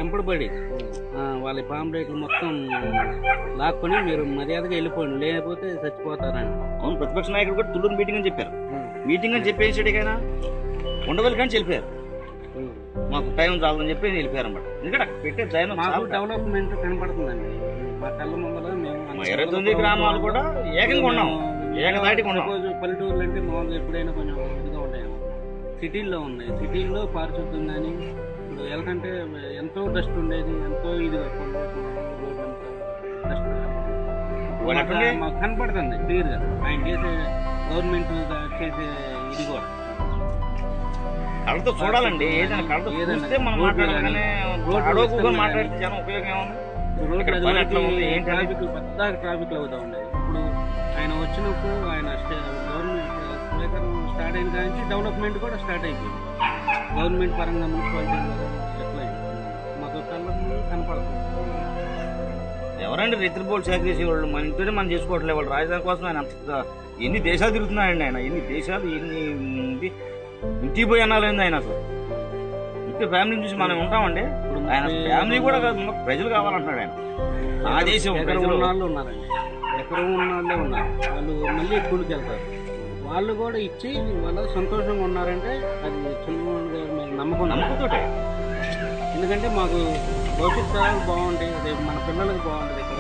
వెంపడబడి వాళ్ళ పాంప్లెట్లు మొత్తం లాక్కొని మీరు మర్యాదగా వెళ్ళిపోండి, లేకపోతే చచ్చిపోతారని. అవును, ప్రతిపక్ష నాయకుడు కూడా తుళ్ళూరు మీటింగ్ అని చెప్పారు. మీటింగ్ అని చెప్పేసాడికైనా ఉండవల్లి కానీ వెళ్ళిపోయారు. మాకు టైం చాలని చెప్పి వెళ్ళిపోయారు అన్నమాట. ఎందుకంటే అక్కడ పెట్టే టైం మాకు డెవలప్మెంట్ కనపడుతుందండి. మా కళ్ళ ముందర మేము 29 గ్రామాలు కూడా ఏకంగా ఉన్నాం. పల్లెటూర్లు అంటే మామూలుగా ఎప్పుడైనా కొంచెం ఇదిగా ఉంటాయి. సిటీల్లో ఉన్నాయి. సిటీల్లో పారిశుద్ధ్యం కానీ ఇప్పుడు ఎలాగంటే ఎంతో డస్ట్ ఉండేది, ఎంతో ఇదిగా డస్ట్ మాకు కనపడుతుంది క్లియర్గా. ఆయన చేసే గవర్నమెంట్ చేసే ఇది కూడా కళ్ళతో చూడాలండి. ఏదైనా కళ్ళతో చూస్తే మనం మాట్లాడాలనే మాట్లాడితే చాలా ఉపయోగం ఏముంది. ట్రాఫిక్ పెద్ద ట్రాఫిక్ అవుతా ఉండేది. ఇప్పుడు ఆయన వచ్చినప్పుడు ఆయన గవర్నమెంట్ స్పీకర్ స్టార్ట్ అయిన కానీ డెవలప్మెంట్ కూడా స్టార్ట్ అయిపోయింది. గవర్నమెంట్ పరంగా మున్సిపాలిటీ ఎట్లా మాకు కళ్ళకు కనపడుతుంది. ఎవరండి రిత్రిపోల్ సేవ చేసేవాళ్ళు? మన ఇంట్లోనే మనం చేసుకోవట్లేదు. వాళ్ళు రాజధాని కోసం ఆయన ఎన్ని దేశాలు తిరుగుతున్నాయండి. ఆయన ఎన్ని దేశాలు ఎన్ని ఇంటికి పోయి అనాలండి ఆయన. అసలు ఇంటి ఫ్యామిలీని చూసి మనం ఉంటామండి. ఆయన ఫ్యామిలీ కూడా ప్రజలు కావాలంటున్నాడు ఆయన. ఆ దేశం ఎక్కడ ఉన్న వాళ్ళు ఉన్నారండి, ఎక్కడ ఉన్న వాళ్ళే ఉన్నారు. వాళ్ళు మళ్ళీ స్కూల్కి వెళ్తారు. వాళ్ళు కూడా ఇచ్చి వాళ్ళు సంతోషంగా ఉన్నారంటే అది చంద్రబాబు గారి మీద నమ్మకంతో. ఎందుకంటే మాకు భవిష్యత్ తరాలు బాగుంటాయి, రేపు మన పిల్లలకు బాగుంటుంది. ఇక్కడ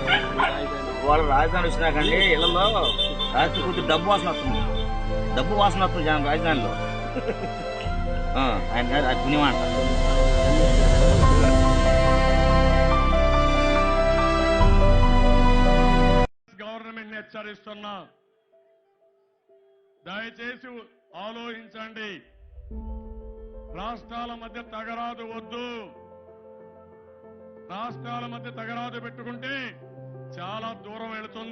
వాళ్ళు రాజధాని వచ్చినాకండి ఇళ్లలో రాత్రి కొద్ది డబ్బు వాసన వస్తుంది. డబ్బు వాసన వస్తుంది రాజధానిలో. ఆయన గారు అది పుణ్యమాట. గవర్నమెంట్ హెచ్చరిస్తున్నా, దయచేసి ఆలోచించండి. రాష్ట్రాల మధ్య తగరాదు వద్దు. రాష్ట్రాల మధ్య తగరాదు పెట్టుకుంటే చాలా దూరం వెళుతుంది.